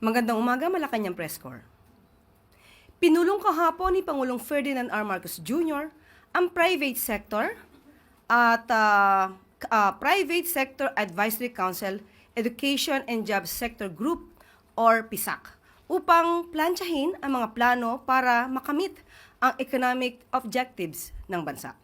Magandang umaga, Malacanang Press Corps. Pinulong kahapon ni Pangulong Ferdinand R. Marcos Jr. ang private sector at Private Sector Advisory Council Education and Job Sector Group or PISAC upang plantsahin ang mga plano para makamit ang economic objectives ng bansa.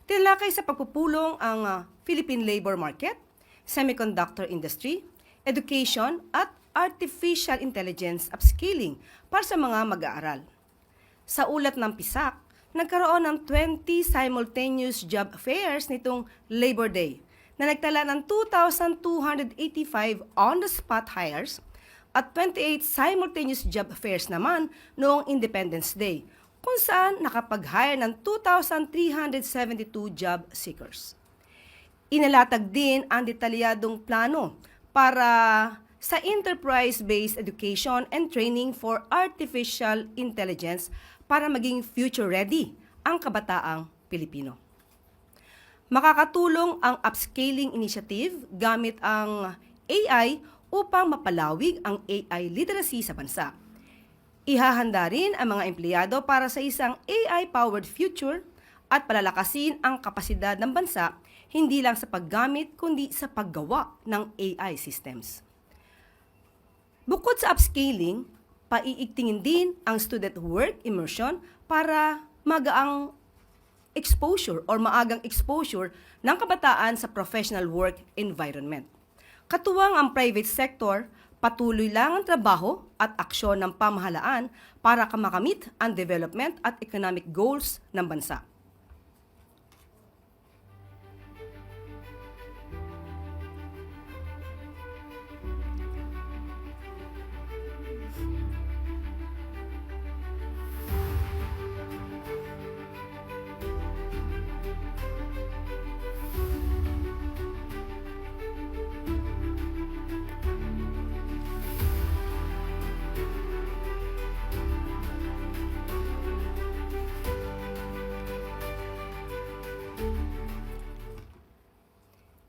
Tinalakay sa pagpupulong ang Philippine labor market, semiconductor industry, education at artificial intelligence upskilling para sa mga mag-aaral. Sa ulat ng PISAC, nagkaroon ng 20 simultaneous job fairs nitong Labor Day na nagtala ng 2,285 on-the-spot hires at 28 simultaneous job fairs naman noong Independence Day, kung saan nakapag-hire ng 2,372 job seekers. Inalatag din ang detalyadong plano para sa enterprise-based education and training for artificial intelligence para maging future-ready ang kabataang Pilipino. Makakatulong ang upscaling initiative gamit ang AI upang mapalawig ang AI literacy sa bansa. Ihahanda rin ang mga empleyado para sa isang AI-powered future at palalakasin ang kapasidad ng bansa hindi lang sa paggamit kundi sa paggawa ng AI systems. Bukod sa upscaling, paiigtingin din ang student work immersion para maagang exposure ng kabataan sa professional work environment. Katuwang ang private sector, patuloy lang ang trabaho at aksyon ng pamahalaan para makamit ang development at economic goals ng bansa.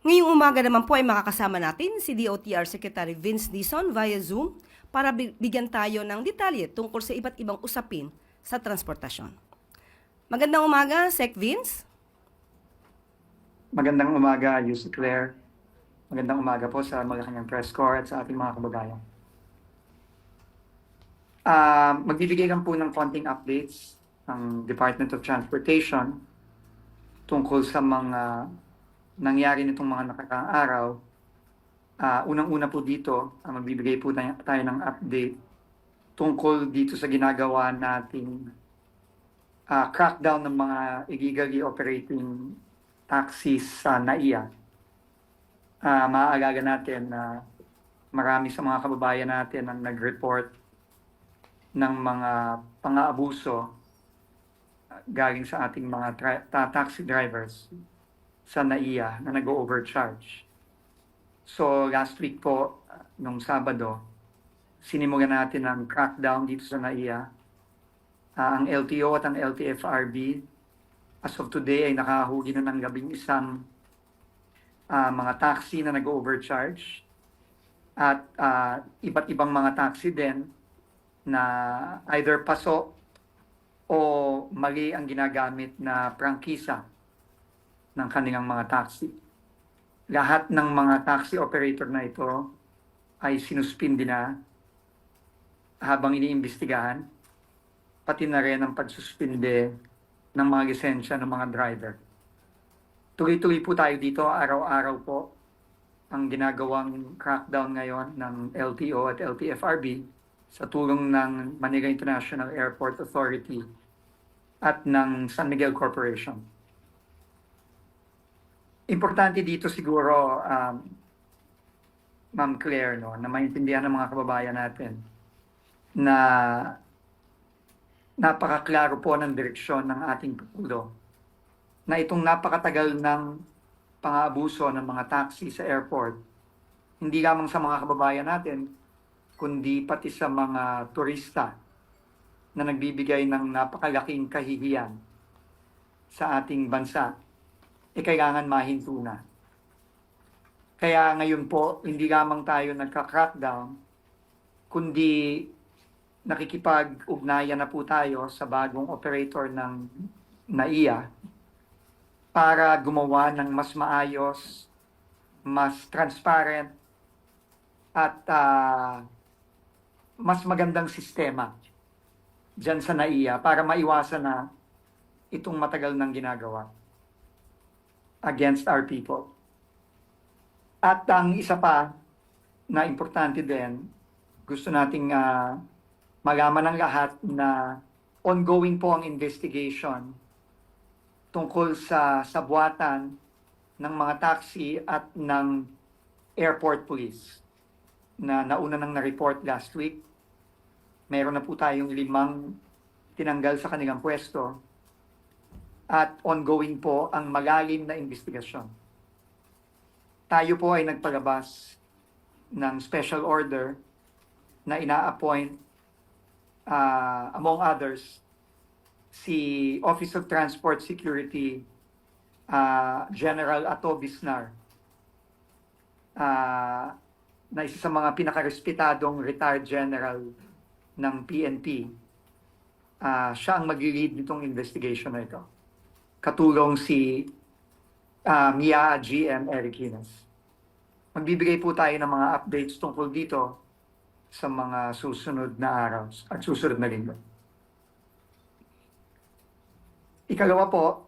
Ngayong umaga naman po ay makakasama natin si DOTR Secretary Vince Dizon via Zoom para bigyan tayo ng detalye tungkol sa iba't ibang usapin sa transportasyon. Magandang umaga, Sec Vince. Magandang umaga, Yussi Claire. Magandang umaga po sa Malacanang Press Corps at sa ating mga kababayan. Magbibigay lang po ng konting updates ang Department of Transportation tungkol sa mga nangyari nitong mga nakaraang araw. Unang-una po dito, magbibigay po tayo ng update tungkol dito sa ginagawa nating crackdown ng mga illegally operating taxis sa NAIA. Maaalaga natin na marami sa mga kababayan natin ang nag-report ng mga pang-aabuso galing sa ating mga taxi drivers sa NAIA na nag-overcharge. So last week po, nung Sabado, sinimulan natin ang crackdown dito sa NAIA. Ang LTO at ang LTFRB, as of today, ay nakahuli na ng 11 mga taxi na nag-overcharge at iba't ibang mga taxi din na either paso o mali ang ginagamit na prangkisa ng kanilang mga taxi. Lahat ng mga taxi operator na ito ay sinuspindi na habang iniimbestigahan, pati na rin ang pagsuspinde ng mga lisensya ng mga driver. Tuloy-tuloy po tayo dito, araw-araw po ang ginagawang crackdown ngayon ng LTO at LTFRB sa tulong ng Manila International Airport Authority at ng San Miguel Corporation. Importante dito siguro, Ma'am Claire, na maintindihan ng mga kababayan natin na napakaklaro po ng direksyon ng ating Pangulo na itong napakatagal ng pang-aabuso ng mga taxi sa airport, hindi lamang sa mga kababayan natin, kundi pati sa mga turista na nagbibigay ng napakalaking kahihiyan sa ating bansa, kailangan mahinto na. Kaya ngayon po, hindi lamang tayo nagka-crackdown, kundi nakikipag-ugnayan na po tayo sa bagong operator ng NAIA para gumawa ng mas maayos, mas transparent, at mas magandang sistema dyan sa NAIA para maiwasan na itong matagal nang ginagawa against our people. At ang isa pa na importante din, gusto nating malaman ng lahat na ongoing po ang investigation tungkol sa sabwatan ng mga taxi at ng airport police na nauna nang na-report last week. Meron na po tayong 5 tinanggal sa kanilang pwesto at ongoing po ang malalim na investigasyon. Tayo po ay nagpalabas ng special order na ina-appoint, among others, si Office of Transport Security General Ato Bisnar, na isa sa mga pinakarespetadong retired general ng PNP. Siya ang mag-lead nitong investigation na ito. Katulong si Mia GM Eric Hines. Magbibigay po tayo ng mga updates tungkol dito sa mga susunod na araw at susunod na linggo. Ikalawa po,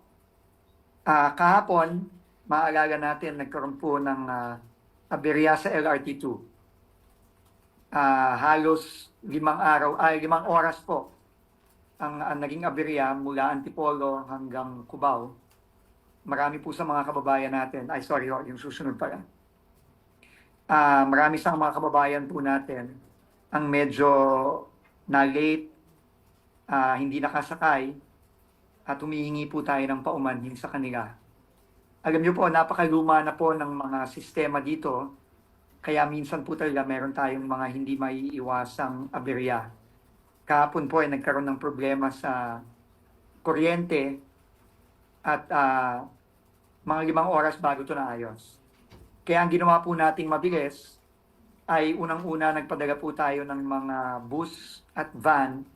kahapon, maalala natin, nagkaroon po ng aberya sa LRT2. Halos 5 oras po ang naging aberya mula Antipolo hanggang Cubao. Marami po sa mga kababayan natin, yung susunod pala. Marami sa mga kababayan po natin ang medyo na-late, hindi nakasakay, at humihingi po tayo ng paumanhin sa kanila. Alam niyo po, napakaluma na po ng mga sistema dito, kaya minsan po talaga meron tayong mga hindi maiiwasang aberya. Kahapon po ay nagkaroon ng problema sa kuryente at mga 5 oras bago ito naayos. Kaya ang ginawa po nating mabilis ay unang-una nagpadala po tayo ng mga bus at van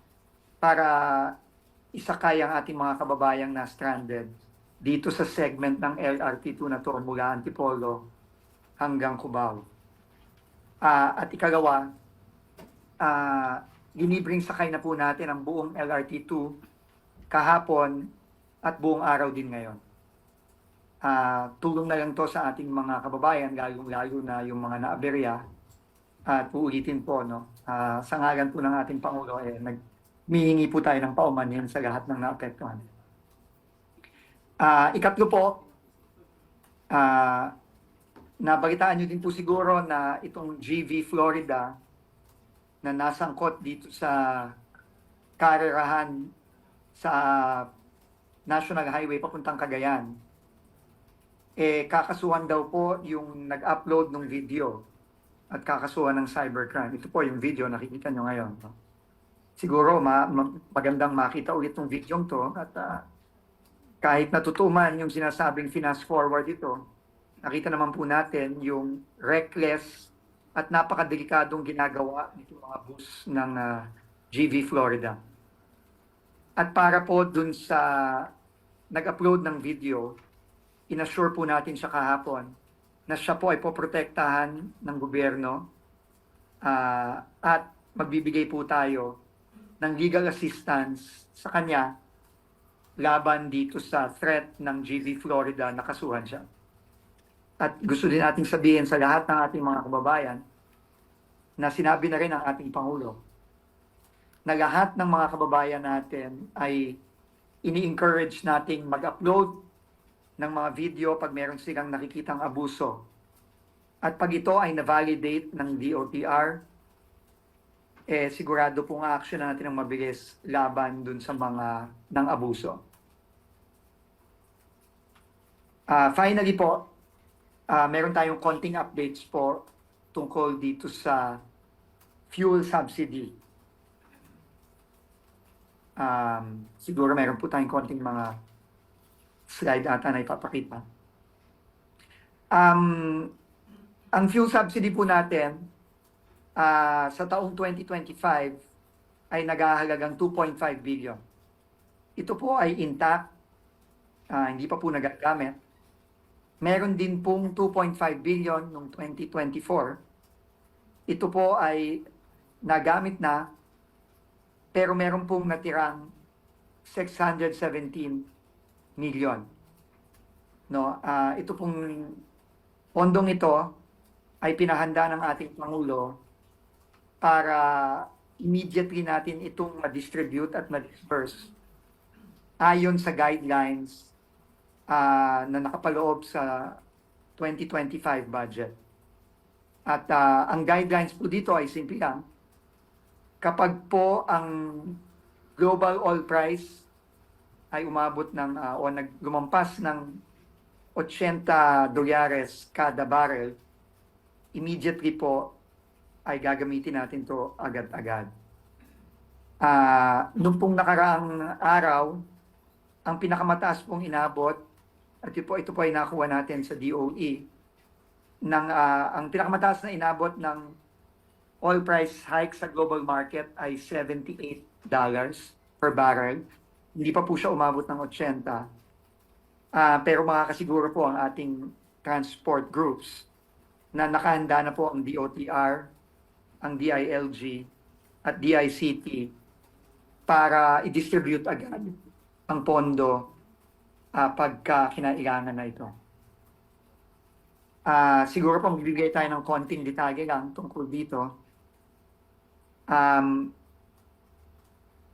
para isakay ang ating mga kababayang na stranded dito sa segment ng LRT2 na to mula Antipolo hanggang Cubao. At ikalawa, linibring sakay na po natin ang buong LRT2 kahapon at buong araw din ngayon. Tulong na lang to sa ating mga kababayan, lalo na yung mga naaberya. At uulitin po, sa ngalan po ng ating Pangulo, nagmihingi po tayo ng paumanhin sa lahat ng naapektuhan. Ikatlo po, nabalitaan nyo din po siguro na itong GV Florida na nasangkot dito sa karerahan sa National Highway papuntang Cagayan. Kakasuhan daw po yung nag-upload ng video at kakasuhan ng cybercrime. Ito po yung video, nakikita nyo ngayon. Siguro magandang makita ulit ng video to at kahit natutuman yung sinasabing fast forward ito, nakita naman po natin yung reckless at napakadelikadong ginagawa nitong mga bus ng GV Florida. At para po dun sa nag-upload ng video, inassure po natin siya kahapon na siya po ay poprotektahan ng gobyerno at magbibigay po tayo ng legal assistance sa kanya laban dito sa threat ng GV Florida na kasuhan siya. At gusto din nating sabihin sa lahat ng ating mga kababayan na sinabi na rin ng ating Pangulo na lahat ng mga kababayan natin ay ini-encourage nating mag-upload ng mga video pag meron silang nakikitang abuso. At pag ito ay na-validate ng DOTR, sigurado pong action natin ang mabilis laban dun sa mga ng abuso. Finally po, meron tayong konting updates po tungkol dito sa fuel subsidy. Siguro meron po tayong konting mga slide ata na ipapakita. Ang fuel subsidy po natin sa taong 2025 ay naghahalagang 2.5 billion. Ito po ay intact, hindi pa po nagagamit. Meron din pong 2.5 billion noong 2024. Ito po ay nagamit na, pero meron pong natirang 617 million. No, ito pong pondong ito ay pinahanda ng ating Pangulo para immediately natin itong ma-distribute at ma-disperse ayon sa guidelines na nakapaloob sa 2025 budget. At ang guidelines po dito ay simple lang. Kapag po ang global oil price ay umabot ng o lumampas ng $80 kada barrel, immediately po ay gagamitin natin to agad-agad. Nung pong nakaraang araw, ang pinakamataas pong inabot, at ito po ay nakuha natin sa DOE, ang pinakamataas na inabot ng oil price hike sa global market ay $78 per barrel. Hindi pa po siya umabot ng 80. Pero makakasiguro po ang ating transport groups na nakahanda na po ang DOTR, ang DILG, at DICT para i-distribute agad ang pondo pagka kinailangan na ito. Siguro po magbibigay tayo ng konting detalye lang tungkol dito.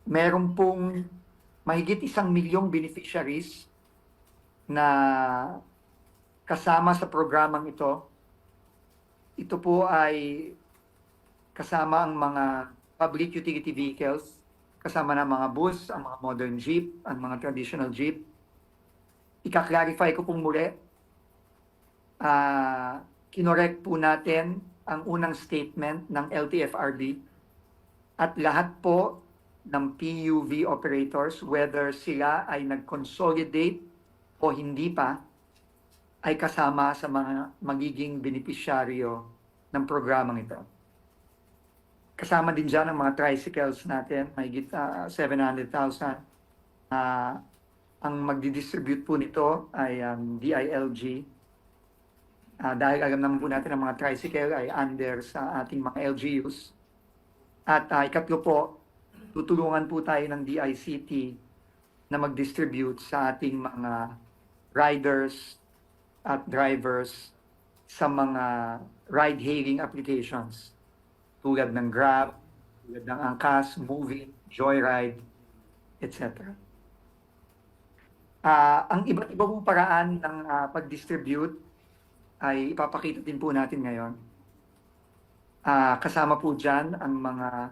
Meron pong mahigit 1 milyong beneficiaries na kasama sa programang ito. Ito po ay kasama ang mga public utility vehicles, kasama na mga bus, ang mga modern jeep, ang mga traditional jeep. Ika-clarify ko pong muli, kinorek po natin ang unang statement ng LTFRB at lahat po ng PUV operators, whether sila ay nag-consolidate o hindi pa, ay kasama sa mga magiging benepisyaryo ng programang ito. Kasama din dyan ang mga tricycles natin, mahigit 700,000. Ang magdi-distribute po nito ay ang DILG. Dahil alam naman po natin ang mga tricycle ay under sa ating mga LGUs. At ikatlo po, tutulungan po tayo ng DICT na mag-distribute sa ating mga riders at drivers sa mga ride-hailing applications tulad ng Grab, tulad ng Angkas, Movie, Joyride, etc. Ang iba't iba pong paraan ng pag-distribute ay ipapakita din po natin ngayon. Kasama po dyan ang mga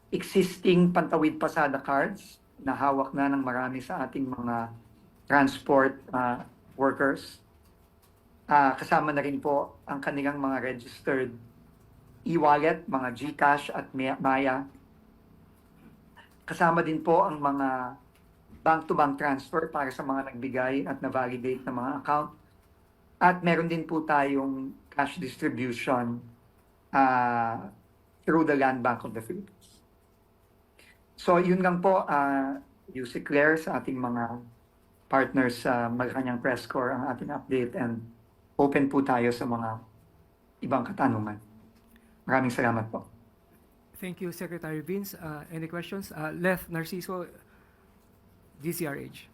existing pantawid pasada cards na hawak na ng marami sa ating mga transport workers. Kasama na rin po ang kanilang mga registered e-wallet, mga GCash at Maya. Kasama din po ang mga bank-to-bank transfer para sa mga nagbigay at na-validate na mga account. At meron din po tayong cash distribution through the Land Bank of the Philippines. So yun lang po, Yusek Claire, sa ating mga partners sa Malacanang Press Corps ang ating update, and open po tayo sa mga ibang katanungan. Maraming salamat po. Thank you, Secretary Vince. Any questions? Leth Narciso, DCRH.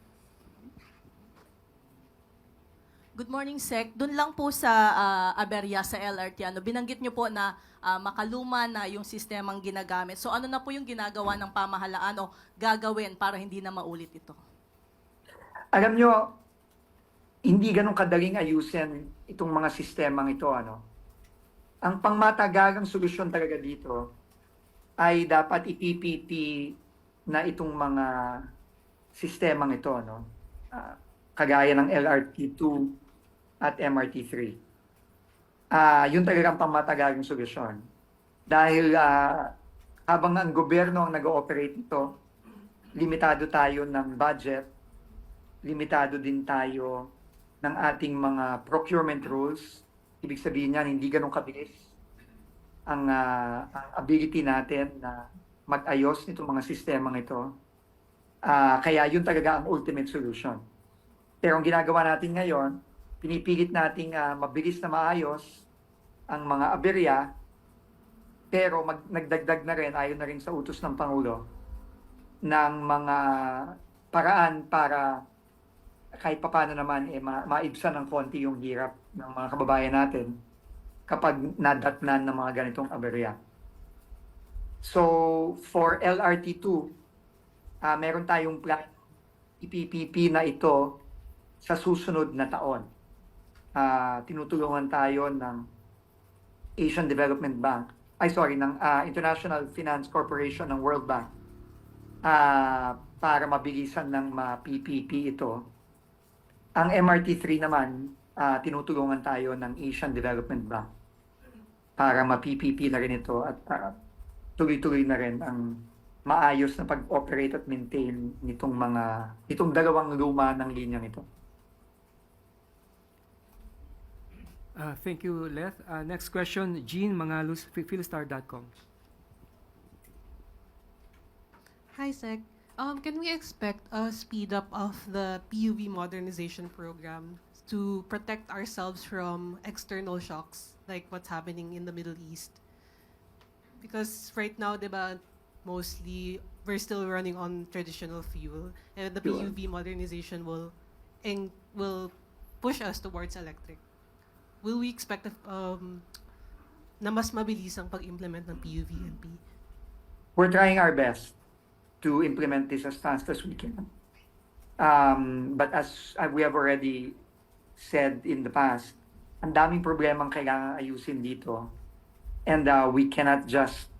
Good morning, Sec. Doon lang po sa aberya sa LRT, binanggit niyo po na makaluma na yung sistemang ginagamit. So ano na po yung ginagawa ng pamahalaan o gagawin para hindi na maulit ito? Alam nyo, hindi ganun kadaling ayusin itong mga sistemang ito. Ang pangmatagalang solusyon talaga dito ay dapat i-PPP na itong mga sistemang ito. Kagaya ng LRT2 at MRT3. Yun talagang pangmatagalang solusyon. Dahil habang ang gobyerno ang nag-ooperate ito, limitado tayo ng budget, limitado din tayo ng ating mga procurement rules. Ibig sabihin niyan, hindi ganun kabilis ang ability natin na mag-ayos nitong mga sistemang ito. Kaya yun talaga ang ultimate solution. Pero ang ginagawa natin ngayon, pinipilit nating mabilis na maayos ang mga aberya, pero nagdagdag na rin, ayon na rin sa utos ng Pangulo, ng mga paraan para kahit papano naman maibsan ng konti yung hirap ng mga kababayan natin kapag nadatnan ng mga ganitong aberya. So, for LRT2, meron tayong plan IPPP na ito sa susunod na taon. Tinutulungan tayo ng Asian Development Bank, ng International Finance Corporation ng World Bank para mabilisan ng ma-PPP ito. Ang MRT3 naman, tinutulungan tayo ng Asian Development Bank para ma-PPP na rin ito at tuloy-tuloy na rin ang maayos na pag-operate at maintain nitong dalawang luma ng linyang ito. Thank you, Leth. Next question, Jean Mangalus, philstar.com. Hi, Sec. Can we expect a speed up of the PUV modernization program to protect ourselves from external shocks like what's happening in the Middle East? Because right now, diba, mostly we're still running on traditional fuel, and the Fuel. PUV modernization will push us towards electric. Will we expect na mas mabilis ang pag-implement ng PUVMP? We're trying our best to implement this as fast as we can. But as we have already said in the past, ang daming problemang kailangan ayusin dito. And we cannot just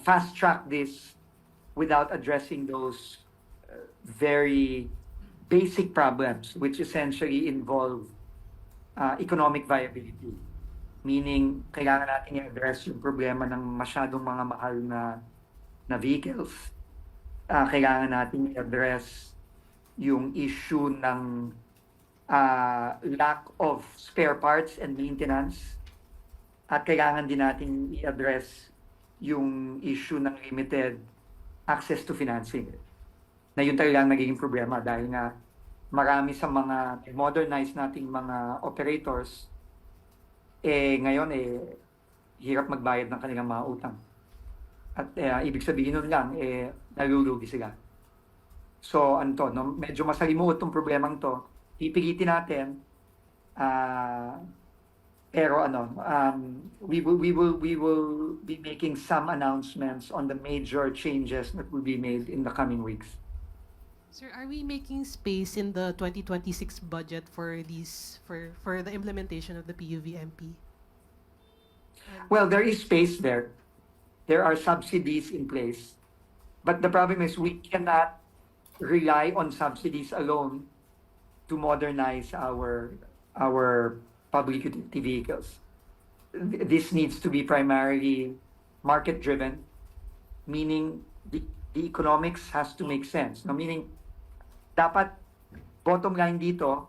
fast track this without addressing those very basic problems, which essentially involve economic viability. Meaning, kailangan natin i-address yung problema ng masyadong mga mahal na vehicles. Kailangan natin i-address yung issue ng lack of spare parts and maintenance. At kailangan din natin i-address yung issue ng limited access to financing. Na yun talagang nagiging problema dahil nga marami sa mga modernize nating mga operators ngayon hirap magbayad ng kanilang mga utang. At ibig sabihin nun lang nalulugi sila. So medyo masalimuot tong problemang to. Pipilitin natin pero we will be making some announcements on the major changes that will be made in the coming weeks. Sir, are we making space in the 2026 budget for the implementation of the PUVMP? Well, there is space there. There are subsidies in place. But the problem is we cannot rely on subsidies alone to modernize our public utility vehicles. This needs to be primarily market-driven, meaning the economics has to make sense. No, meaning, dapat bottom line dito,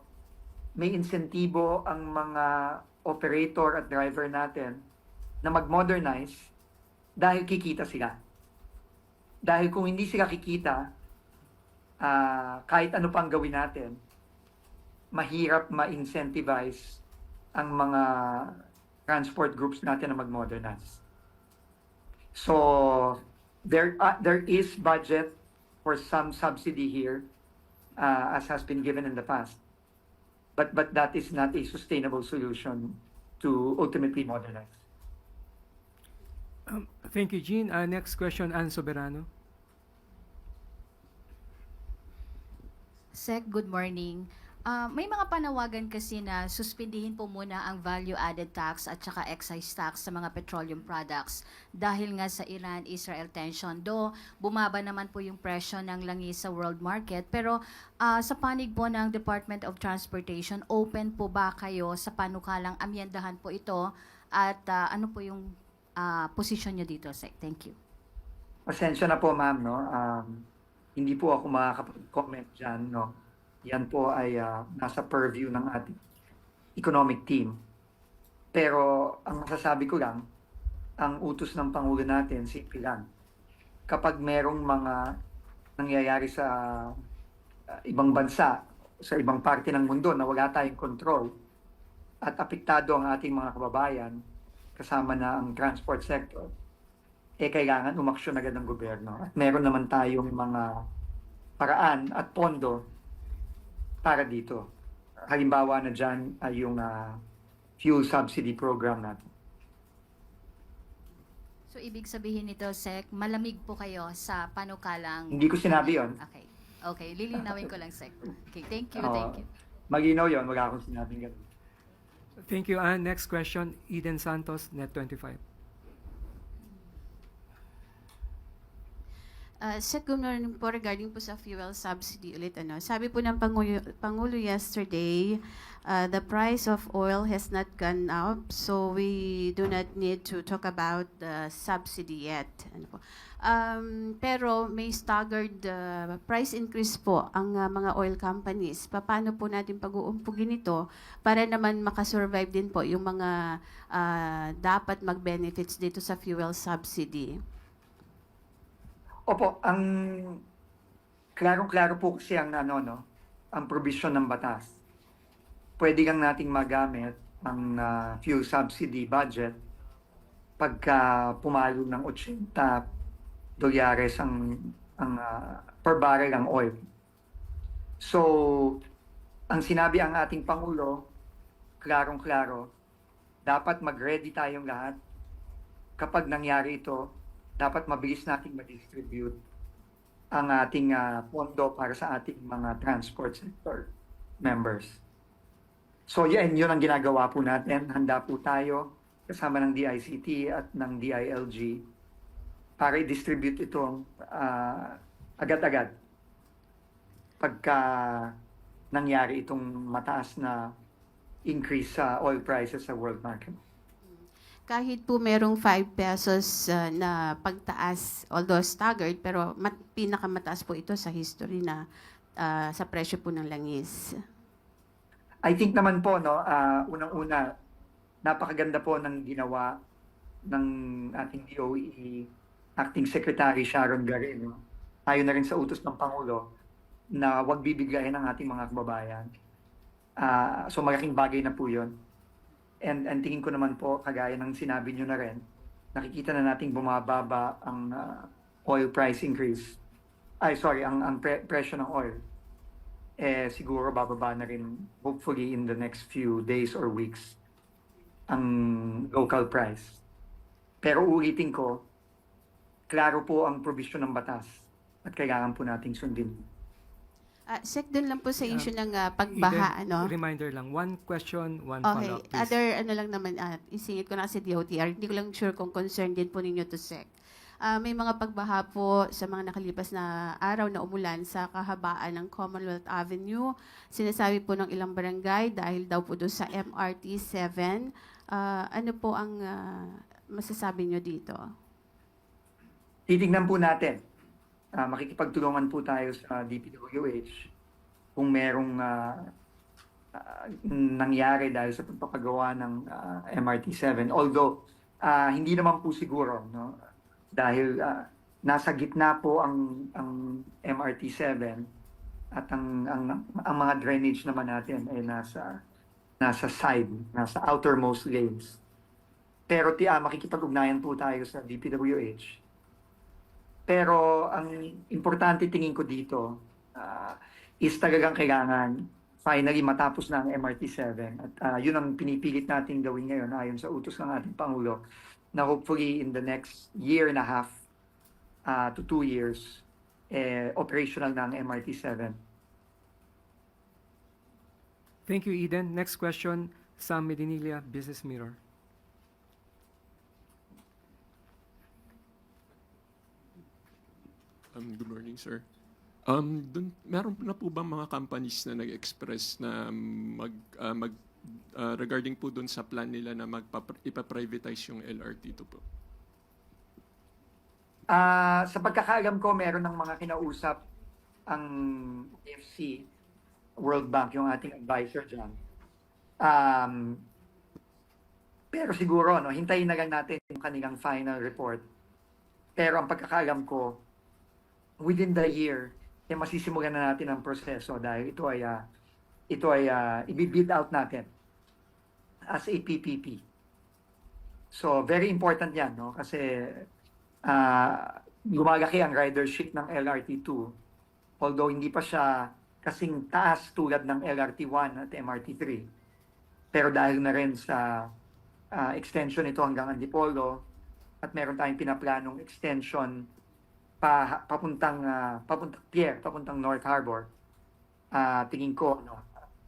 may insentibo ang mga operator at driver natin na mag-modernize dahil kikita sila. Dahil kung hindi sila kikita, kahit ano pang gawin natin, mahirap ma-incentivize ang mga transport groups natin na mag-modernize. So, there is budget for some subsidy here, as has been given in the past. But that is not a sustainable solution to ultimately modernize. Thank you, Jean. Next question, Ann Soberano. Sec, good morning. May mga panawagan kasi na suspindihin po muna ang value-added tax at saka excise tax sa mga petroleum products dahil nga sa Iran-Israel tension. Do bumaba naman po yung presyo ng langis sa world market. Pero sa panig po ng Department of Transportation, open po ba kayo sa panukalang amyendahan po ito? At ano po yung posisyon nyo dito, Sec? Thank you. Pasensya na po, ma'am, no? Hindi po ako makakapag-comment dyan, no? Yan po ay nasa purview ng ating economic team. Pero ang masasabi ko lang, ang utos ng Pangulo natin, simple lang. Kapag merong mga nangyayari sa ibang bansa, sa ibang parte ng mundo na wala tayong control at apektado ang ating mga kababayan, kasama na ang transport sector, kailangan umaksyon agad ng gobyerno. At meron naman tayong mga paraan at pondo para dito. Halimbawa na dyan ay yung fuel subsidy program natin. So, ibig sabihin nito, Sec, malamig po kayo sa panukalang... Hindi ko sinabi yon. Okay. Okay, lilinawin ko lang, Sec. Okay, thank you, Oo. thank you. Malinaw yon, wala akong sinabing ganun. Thank you, Ann. Next question, Eden Santos, Net25. Sec, good morning po regarding po sa fuel subsidy ulit. Sabi po ng Pangulo yesterday, the price of oil has not gone up, so we do not need to talk about the subsidy yet. Pero may staggered price increase po ang mga oil companies. Paano po natin pag-uumpugin ito para naman makasurvive din po yung mga dapat mag-benefits dito sa fuel subsidy? Opo, ang klarong-klaro po kasi ang ang provision ng batas. Pwede lang nating magamit ang fuel subsidy budget pagka pumalo ng $80 ang per barrel ang oil. So, ang sinabi ang ating Pangulo, klarong-klaro, dapat mag-ready tayong lahat. Kapag nangyari ito, dapat mabilis nating ma-distribute ang ating pondo para sa ating mga transport sector members. So yun ang ginagawa po natin. Handa po tayo kasama ng DICT at ng DILG para i-distribute ito agad-agad pagka nangyari itong mataas na increase sa oil prices sa world market. Kahit po merong 5 pesos na pagtaas, although staggered, pero pinakamataas po ito sa history na sa presyo po ng langis. I think naman po, unang-una, napakaganda po ng ginawa ng ating DOE Acting Secretary Sharon Garin. Ayon na rin sa utos ng Pangulo na huwag bibiglayin ang ating mga kababayan. So malaking bagay na po yun. And tingin ko naman po, kagaya ng sinabi nyo na rin, nakikita na nating bumababa ang oil price increase. Ang presyo ng oil. Siguro bababa na rin, hopefully in the next few days or weeks, ang local price. Pero ulitin ko, klaro po ang provision ng batas at kailangan po nating sundin. Sec, dun lang po sa issue ng pagbaha, Eden, reminder lang, one question, one Okay, follow-up, please. other lang naman, isingit ko na kasi DOTR, hindi ko lang sure kung concerned din po ninyo to Sec. May mga pagbaha po sa mga nakalipas na araw na umulan sa kahabaan ng Commonwealth Avenue. Sinasabi po ng ilang barangay dahil daw po doon sa MRT 7. Ano po ang masasabi nyo dito? Titignan po natin. Makikipagtulungan po tayo sa DPWH kung merong nangyari dahil sa pagpapagawa ng MRT-7. Although, hindi naman po siguro, no? Dahil nasa gitna po ang MRT-7 at ang mga drainage naman natin ay nasa side, nasa outermost lanes. Pero makikipag-ugnayan po tayo sa DPWH. Pero ang importante tingin ko dito is talagang kailangan finally matapos na ang MRT-7. At yun ang pinipilit natin gawin ngayon ayon sa utos ng ating Pangulo na hopefully in the next year and a half to 2 years, operational na ang MRT-7. Thank you, Eden. Next question, Sam Medinilla, Business Mirror. Good morning, sir. Meron na po ba mga companies na nag-express na regarding po dun sa plan nila na ipa-privatize yung LRT to po? Sa pagkakaalam ko, meron ng mga kinausap ang FC, World Bank, yung ating advisor dyan. Pero siguro, no, hintayin na lang natin yung kanilang final report. Pero ang pagkakaalam ko, within the year, masisimulan na natin ang proseso dahil ito ay i-bid out natin as a PPP. So, very important yan, no? Kasi lumalaki ang ridership ng LRT2. Although hindi pa siya kasing taas tulad ng LRT1 at MRT3. Pero dahil na rin sa extension ito hanggang Antipolo at meron tayong pinaplanong extension papuntang pier, papuntang North Harbor, tingin ko, no,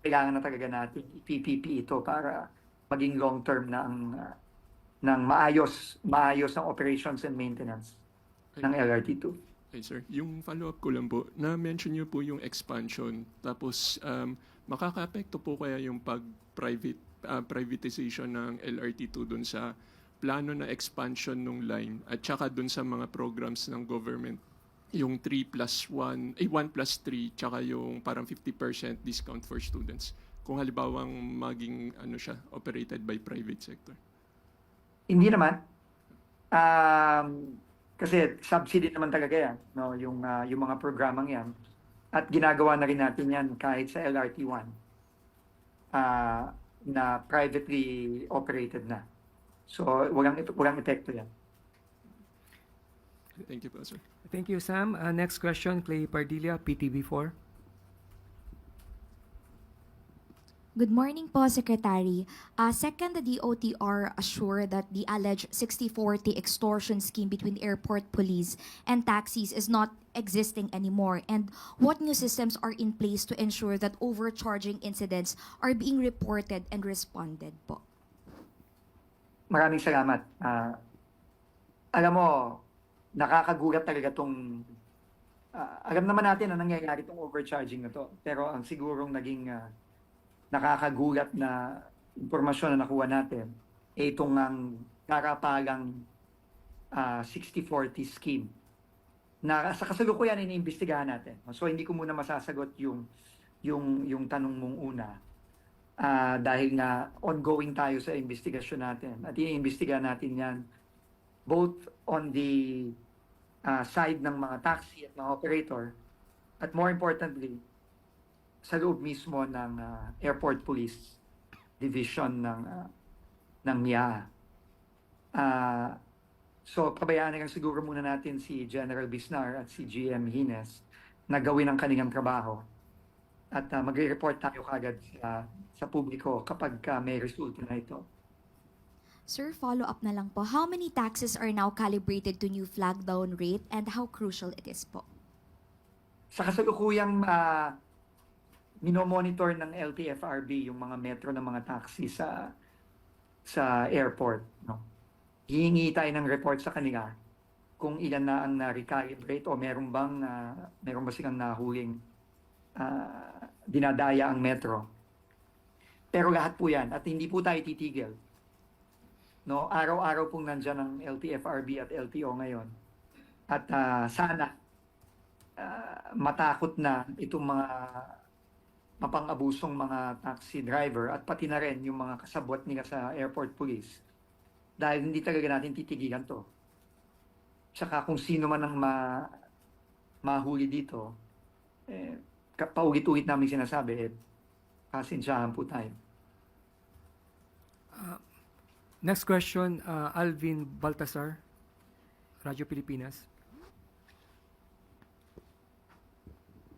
kailangan na talaga natin i-PPP ito para maging long-term na ng maayos ang operations and maintenance ng LRT2. Okay, sir. Yung follow-up ko lang po, na-mention niyo po yung expansion, tapos makaka-apekto po kaya yung privatization ng LRT2 dun sa plano na expansion ng line at saka dun sa mga programs ng government, yung 1+3, tsaka yung parang 50% discount for students, kung halimbawang maging siya, operated by private sector? Hindi naman. Kasi subsidy naman talaga yan, no? Yung mga programang yan. At ginagawa na rin natin yan kahit sa LRT1 na privately operated na. So, walang epekto yan. Thank you po, sir. Thank you, Sam. Next question, Clay Pardilla, PTV4. Good morning po, Secretary. Second, the DOTR assured that the alleged 60-40 extortion scheme between airport police and taxis is not existing anymore. And what new systems are in place to ensure that overcharging incidents are being reported and responded po? Maraming salamat. Alam mo, nakakagulat talaga alam naman natin na nangyayari itong overcharging na to. Pero ang sigurong naging nakakagulat na impormasyon na nakuha natin, itong ang karapalang 60-40 scheme na sa kasalukuyan iniimbestigahan natin. So hindi ko muna masasagot yung tanong mong una. Dahil nga ongoing tayo sa investigasyon natin at iniimbestigahan natin yan both on the side ng mga taxi at mga operator at more importantly sa loob mismo ng Airport Police Division ng MIA. So pabayaan na lang siguro muna natin si General Bisnar at si GM Hines na gawin ang kanilang trabaho at magre-report tayo kagad sa publiko kapag may resulta na ito. Sir, follow-up na lang po. How many taxes are now calibrated to new flag down rate and how crucial it is po? Sa kasalukuyang minomonitor ng LTFRB yung mga metro ng mga taxi sa airport. No? Hihingi tayo ng report sa kanila kung ilan na ang na-recalibrate o meron ba silang nahuling dinadaya ang metro. Pero lahat po yan at hindi po tayo titigil. No, araw-araw pong nandyan ang LTFRB at LTO ngayon. At sana matakot na itong mga mapang-abusong mga taxi driver at pati na rin yung mga kasabwat nila sa airport police. Dahil hindi talaga natin titigilan to. Tsaka kung sino man ang mahuli dito, paulit-ulit namin sinasabi, pasensyahan po tayo. Next question, Alvin Baltasar, Radyo Pilipinas.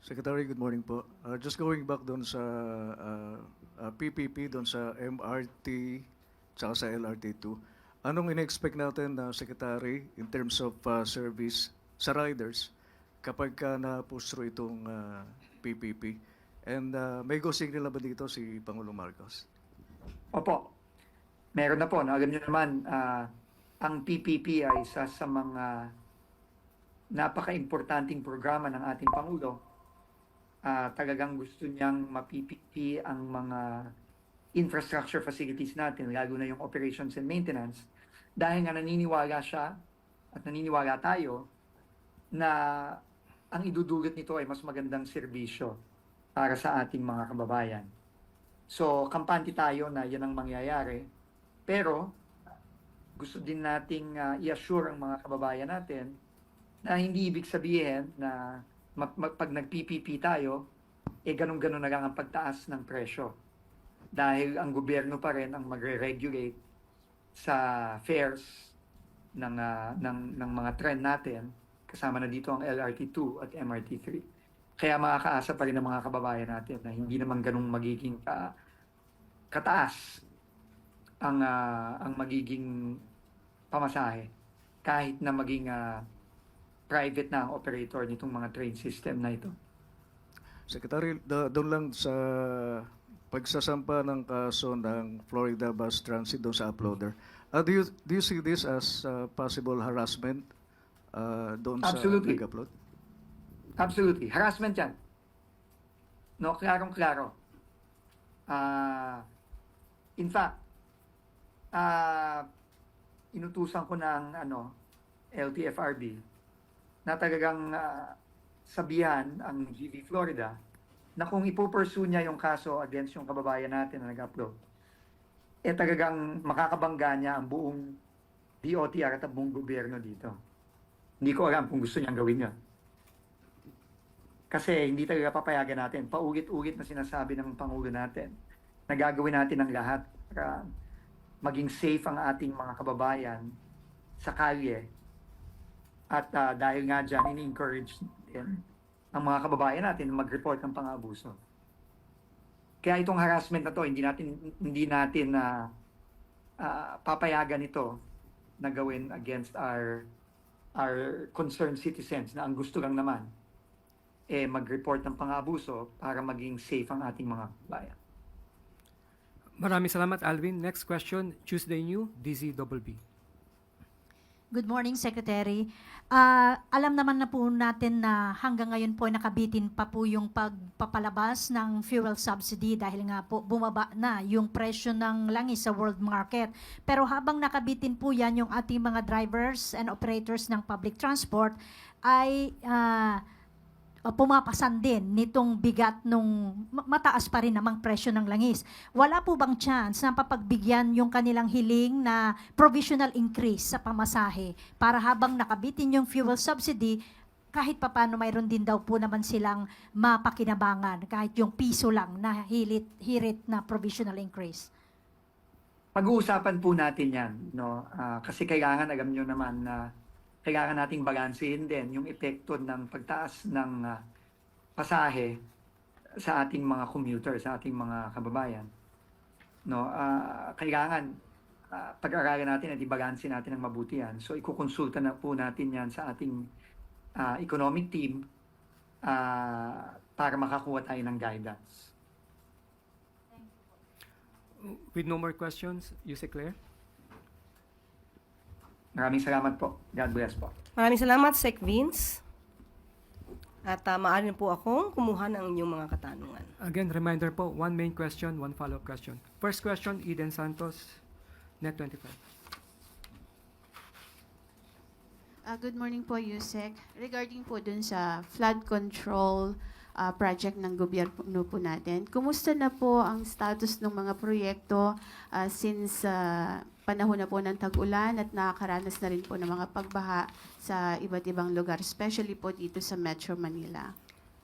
Secretary, good morning po. Just going back doon sa PPP, doon sa MRT, tsaka sa LRT2, anong ina-expect natin na Secretary in terms of service sa riders kapag na-push through itong PPP? And may go signal na ba dito si Pangulong Marcos? Opo, meron na po. No? Alam niyo naman, ang PPP ay isa sa mga napaka-importanting programa ng ating Pangulo. Talagang gusto niyang ma-PPP ang mga infrastructure facilities natin, lalo na yung operations and maintenance, dahil nga naniniwala siya at naniniwala tayo na ang idudulot nito ay mas magandang serbisyo para sa ating mga kababayan. So, kampante tayo na yan ang mangyayari Pero gusto din nating i-assure ang mga kababayan natin na hindi ibig sabihin na pag nag-PPP tayo, ganun-ganun na lang ang pagtaas ng presyo. Dahil ang gobyerno pa rin ang magre-regulate sa fares ng mga trend natin, kasama na dito ang LRT2 at MRT3. Kaya makakaasa pa rin ang mga kababayan natin na hindi naman ganun magiging kataas ang magiging pamasahe kahit na maging private na ang operator nitong mga train system na ito. Secretary, doon lang sa pagsasampa ng kaso ng Florida Bus Transit doon sa uploader. Do you see this as possible harassment doon Absolutely. sa nag-upload? Absolutely. Harassment yan. No, klarong-klaro. In fact, inutusan ko ng LTFRB na talagang sabihan ang GV Florida na kung ipupursue niya yung kaso against yung kababayan natin na nag-upload, talagang makakabangga niya ang buong DOTR at ang buong gobyerno dito. Hindi ko alam kung gusto niyang gawin yun. Kasi hindi talaga papayagan natin. Paulit-ulit na sinasabi ng Pangulo natin na gagawin natin ang lahat para maging safe ang ating mga kababayan sa kalye. At dahil nga dyan, ini-encourage din ang mga kababayan natin na mag-report ng pang-abuso. Kaya itong harassment na to, hindi natin papayagan ito na gawin against our concerned citizens na ang gusto lang naman mag-report ng pang-abuso para maging safe ang ating mga bayan. Maraming salamat, Alvin. Next question, Tuesday New, DZBB. Good morning, Secretary. Alam naman na po natin na hanggang ngayon po nakabitin pa po yung pagpapalabas ng fuel subsidy dahil nga po bumaba na yung presyo ng langis sa world market. Pero habang nakabitin po yan, yung ating mga drivers and operators ng public transport ay pumapasan din nitong bigat nung mataas pa rin namang presyo ng langis. Wala po bang chance na papagbigyan yung kanilang hiling na provisional increase sa pamasahe para habang nakabitin yung fuel subsidy, kahit papano mayroon din daw po naman silang mapakinabangan kahit yung piso lang na hirit na provisional increase? Pag-uusapan po natin yan, no? Kasi kailangan, alam nyo naman na kailangan nating balansehin din yung epekto ng pagtaas ng pasahe sa ating mga commuter, sa ating mga kababayan. No, kailangan pag-aralan natin at ibalanse natin ng mabuti yan. So ikukonsulta na po natin yan sa ating economic team para makakuha tayo ng guidance. With no more questions, Yusek Claire. Maraming salamat po. God bless po. Maraming salamat, Sec Vince. At maaari po akong kumuha ng inyong mga katanungan. Again, reminder po, one main question, one follow-up question. First question, Eden Santos, Net 25. Good morning po, Yusek. Regarding po dun sa flood control project ng gobyerno po natin, kumusta na po ang status ng mga proyekto since panahon na po ng tag-ulan at nakakaranas na rin po ng mga pagbaha sa iba't ibang lugar, especially po dito sa Metro Manila?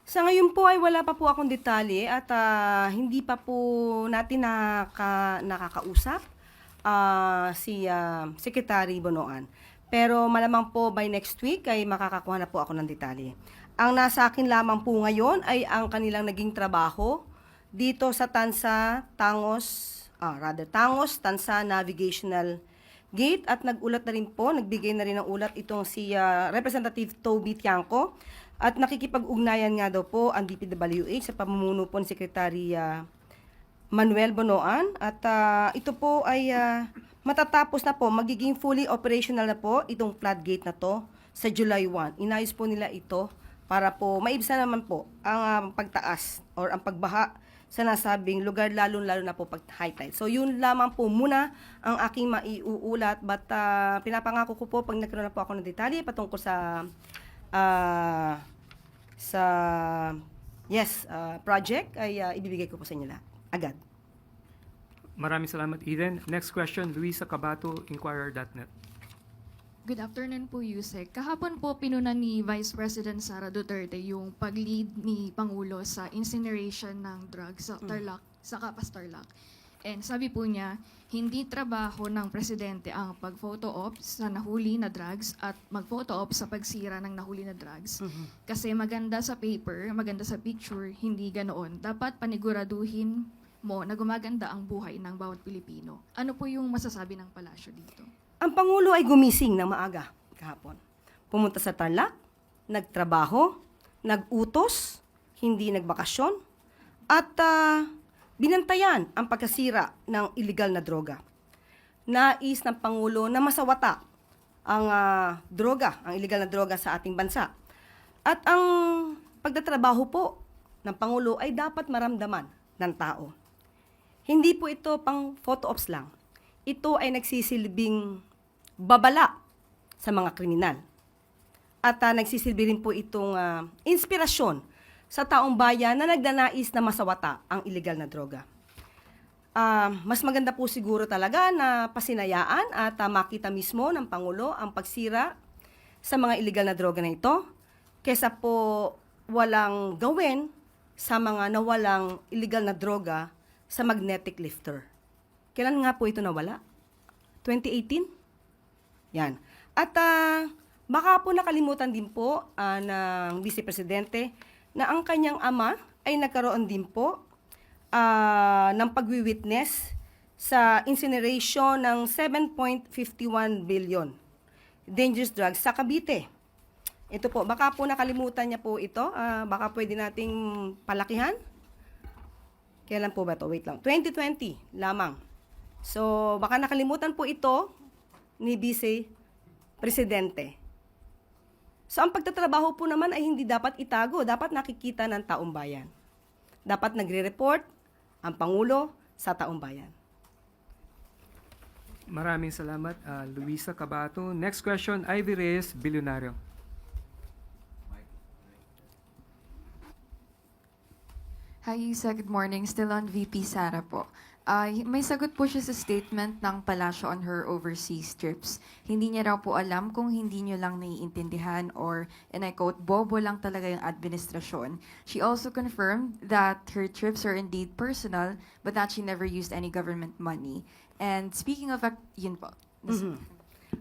Sa ngayon po ay wala pa po akong detalye at hindi pa po natin nakakausap si Secretary Bonoan. Pero malamang po by next week ay makakakuha na po ako ng detalye. Ang nasa akin lamang po ngayon ay ang kanilang naging trabaho dito sa Tangos Tansa Navigational Gate at nagulat na rin po, nagbigay na rin ng ulat itong si Representative Toby Tiangco at nakikipag-ugnayan nga daw po ang DPWH sa pamumuno po ni Secretary Manuel Bonoan at ito po ay matatapos na po, magiging fully operational na po itong floodgate na to sa July 1. Inayos po nila ito para po maibsan naman po ang pagtaas or ang pagbaha sa nasabing lugar, lalo-lalo na po pag high tide. So yun lamang po muna ang aking maiuulat, but pinapangako ko po pag nagkaroon na po ako ng detalye patungkol sa project ay ibibigay ko po sa inyo lahat agad. Maraming salamat, Eden. Next question, Luisa Cabato, Inquirer.net. Good afternoon po, Yusek. Kahapon po pinunan ni Vice President Sara Duterte yung pag-lead ni Pangulo sa incineration ng drugs sa Tarlac, sa Capas Tarlac. And sabi po niya, hindi trabaho ng presidente ang pag-photo op sa nahuli na drugs at mag-photo op sa pagsira ng nahuli na drugs. Kasi maganda sa paper, maganda sa picture, hindi ganoon. Dapat paniguraduhin mo na gumaganda ang buhay ng bawat Pilipino. Ano po yung masasabi ng palasyo dito? Ang Pangulo ay gumising ng maaga kahapon. Pumunta sa Tarlac, nagtrabaho, nagutos, hindi nagbakasyon, at binantayan ang pagkasira ng illegal na droga. Nais ng Pangulo na masawata ang droga, ang illegal na droga sa ating bansa. At ang pagtatrabaho po ng Pangulo ay dapat maramdaman ng tao. Hindi po ito pang photo ops lang. Ito ay nagsisilbing babala sa mga kriminal. At nagsisilbi rin po itong inspirasyon sa taong bayan na nagnanais na masawata ang illegal na droga. Mas maganda po siguro talaga na pasinayaan at makita mismo ng Pangulo ang pagsira sa mga illegal na droga na ito kesa po walang gawin sa mga nawalang illegal na droga sa magnetic lifter. Kailan nga po ito nawala? 2018? Yan. At baka po nakalimutan din po ng Vice Presidente na ang kanyang ama ay nagkaroon din po ng pagwi-witness sa incineration ng 7.51 billion dangerous drugs sa Cavite. Ito po, baka po nakalimutan niya po ito. Baka pwede nating palakihan. Kailan po ba ito? Wait lang. 2020 lamang. So, baka nakalimutan po ito ni Vice Presidente. So, ang pagtatrabaho po naman ay hindi dapat itago. Dapat nakikita ng taong bayan. Dapat nagre-report ang Pangulo sa taong bayan. Maraming salamat, Luisa Cabato. Next question, Ivy Reyes, Bilyonaryo. Hi, Isa. Good morning. Still on VP Sara po. May sagot po siya sa statement ng Palasyo on her overseas trips. Hindi niya raw po alam kung hindi niyo lang naiintindihan or, and I quote, bobo lang talaga yung administrasyon. She also confirmed that her trips are indeed personal but that she never used any government money. And speaking of, yun po.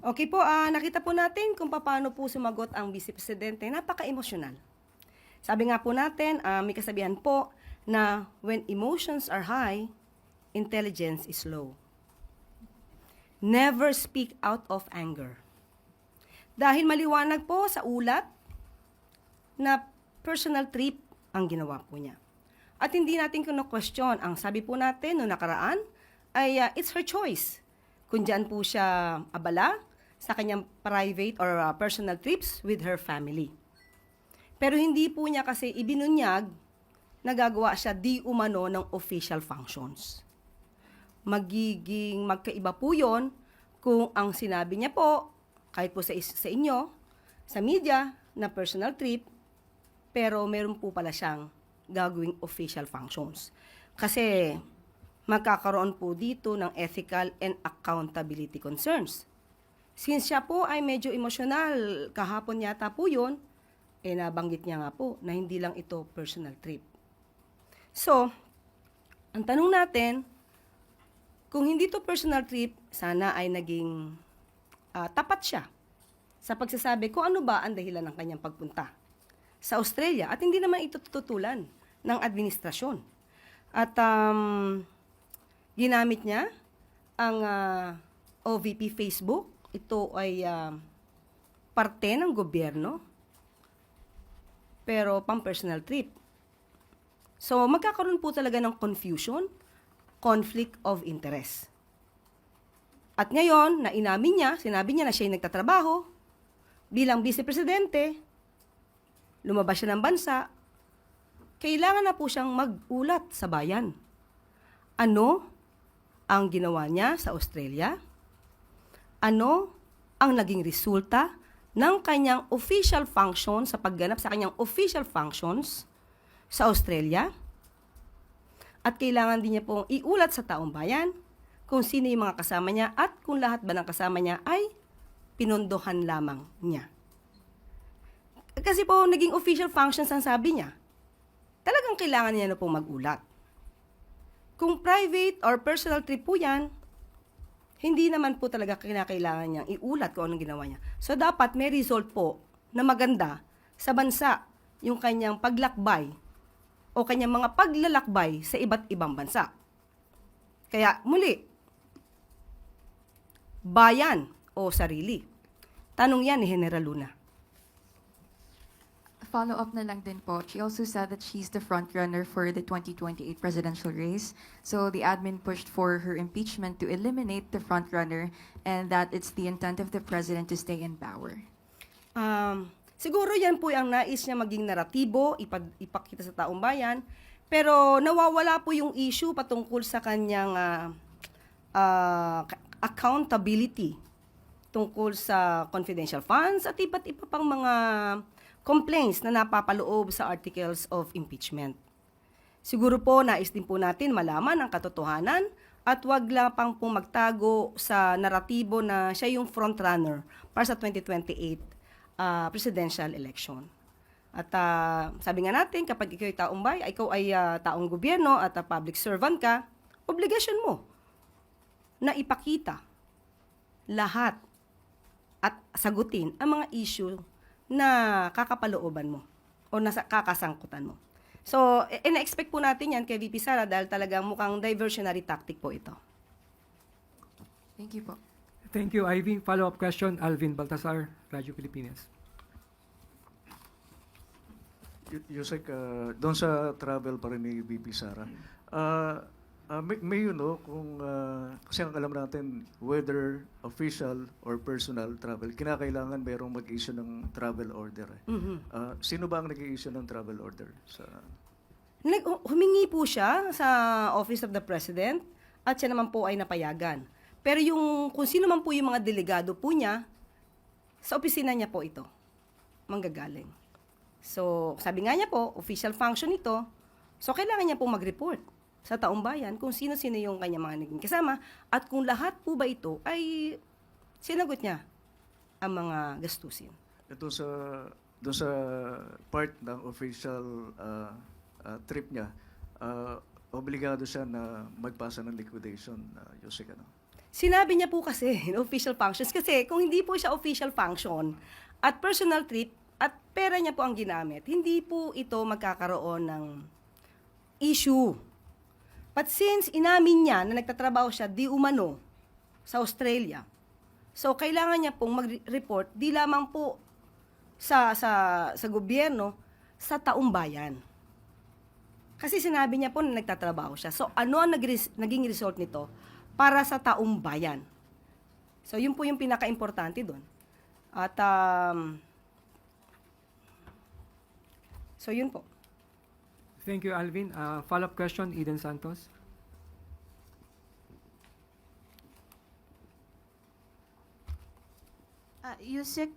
Okay po, nakita po natin kung paano po sumagot ang Vice Presidente. Napaka-emosyonal. Sabi nga po natin, may kasabihan po na when emotions are high, intelligence is low. Never speak out of anger. Dahil maliwanag po sa ulat na personal trip ang ginawa po niya. At hindi natin kino-question. Ang sabi po natin noong nakaraan ay it's her choice. Kung diyan po siya abala sa kanyang private or personal trips with her family. Pero hindi po niya kasi ibinunyag na gagawa siya di umano ng official functions. Magiging magkaiba po yun kung ang sinabi niya po, kahit po sa inyo, sa media, na personal trip, pero meron po pala siyang gagawing official functions. Kasi magkakaroon po dito ng ethical and accountability concerns. Since siya po ay medyo emosyonal, kahapon yata po yun, nabanggit niya nga po na hindi lang ito personal trip. So, ang tanong natin, kung hindi to personal trip, sana ay naging tapat siya sa pagsasabi kung ano ba ang dahilan ng kanyang pagpunta sa Australia. At hindi naman ito tututulan ng administrasyon. At ginamit niya ang OVP Facebook. Ito ay parte ng gobyerno, pero pang personal trip. So, magkakaroon po talaga ng confusion, conflict of interest. At ngayon, na inamin niya, sinabi niya na siya ay nagtatrabaho bilang Vice Presidente, lumabas siya ng bansa, kailangan na po siyang mag-ulat sa bayan. Ano ang ginawa niya sa Australia? Ano ang naging resulta ng kanyang official function sa pagganap sa kanyang official functions sa Australia? At kailangan din niya pong iulat sa taong bayan kung sino yung mga kasama niya at kung lahat ba ng kasama niya ay pinondohan lamang niya. Kasi po, naging official functions ang sabi niya. Talagang kailangan niya na pong magulat. Kung private or personal trip po yan, hindi naman po talaga kinakailangan niyang iulat kung anong ginawa niya. So, dapat may result po na maganda sa bansa yung kanyang paglakbay o kanyang mga paglalakbay sa iba't ibang bansa. Kaya, muli, bayan o sarili? Tanong yan ni General Luna. Follow-up na lang din po. She also said that she's the front-runner for the 2028 presidential race. So the admin pushed for her impeachment to eliminate the front-runner and that it's the intent of the president to stay in power. Siguro yan po ang nais niya maging naratibo, ipakita sa taong bayan, pero nawawala po yung issue patungkol sa kanyang accountability tungkol sa confidential funds at iba't iba pang mga complaints na napapaloob sa articles of impeachment. Siguro po nais din po natin malaman ang katotohanan at wag lang pang pong magtago sa naratibo na siya yung frontrunner para sa 2028 presidential election. At sabi nga natin, kapag ikaw ay taong bayan, ikaw ay taong gobyerno at public servant ka, obligasyon mo na ipakita lahat at sagutin ang mga issue na kakapalooban mo o nasa kakasangkutan mo. So, ina-expect po natin yan kay VP Sara dahil talagang mukhang diversionary tactic po ito. Thank you po. Thank you, Ivy. Follow-up question, Alvin Baltasar, Radyo Pilipinas. Yusek, doon sa travel pa rin ni VP Sara, may you know, kung, kasi ang alam natin, whether official or personal travel, kinakailangan merong mag-issue ng travel order. Sino ba ang nag-i-issue ng travel order? Humingi po siya sa Office of the President at siya naman po ay napayagan. Pero kung sino man po yung mga delegado po niya, sa opisina niya po ito, manggagaling. So, sabi nga niya po, official function ito, so kailangan niya po mag-report sa taong bayan kung sino-sino yung kanya mga naging kasama at kung lahat po ba ito ay sinagot niya ang mga gastusin. Ito doon sa part ng official trip niya, obligado siya na magpasa ng liquidation, Yusek, ano? Sinabi niya po kasi, official functions, kasi kung hindi po siya official function at personal trip at pera niya po ang ginamit, hindi po ito magkakaroon ng issue. But since inamin niya na nagtatrabaho siya di umano sa Australia, so kailangan niya pong mag-report di lamang po sa gobyerno, sa taong bayan. Kasi sinabi niya po na nagtatrabaho siya. So ano ang naging result nito para sa taong bayan? So yun po yung pinaka-importante doon. At so yun po. Thank you, Alvin. Follow-up question, Eden Santos. Yusek,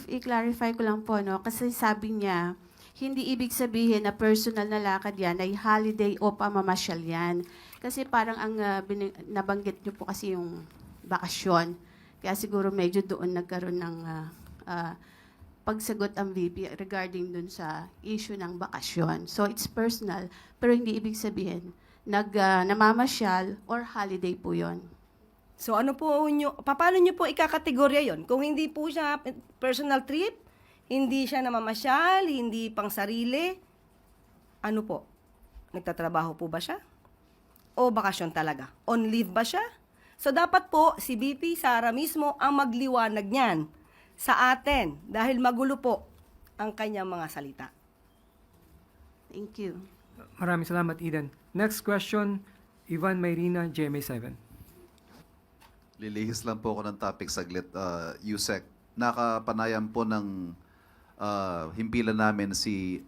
i-clarify ko lang po, no? Kasi sabi niya, hindi ibig sabihin na personal na lakad yan ay holiday o pamamasyal yan. Kasi parang ang nabanggit niyo po kasi yung bakasyon. Kaya siguro medyo doon nagkaroon ng pagsagot ang VP regarding dun sa issue ng bakasyon. So it's personal, pero hindi ibig sabihin namamasyal or holiday po yon. So ano po paano nyo po ikakategorya yon? Kung hindi po siya personal trip, hindi siya namamasyal, hindi pang sarili, ano po? Nagtatrabaho po ba siya? O bakasyon talaga? On leave ba siya? So dapat po si VP Sara mismo ang magliwanag niyan sa atin dahil magulo po ang kanyang mga salita. Thank you. Maraming salamat, Eden. Next question, Ivan Mayrina, GMA7. Lilihis lang po ako ng topic saglit, Yusek. Nakapanayam po ng himpilan namin si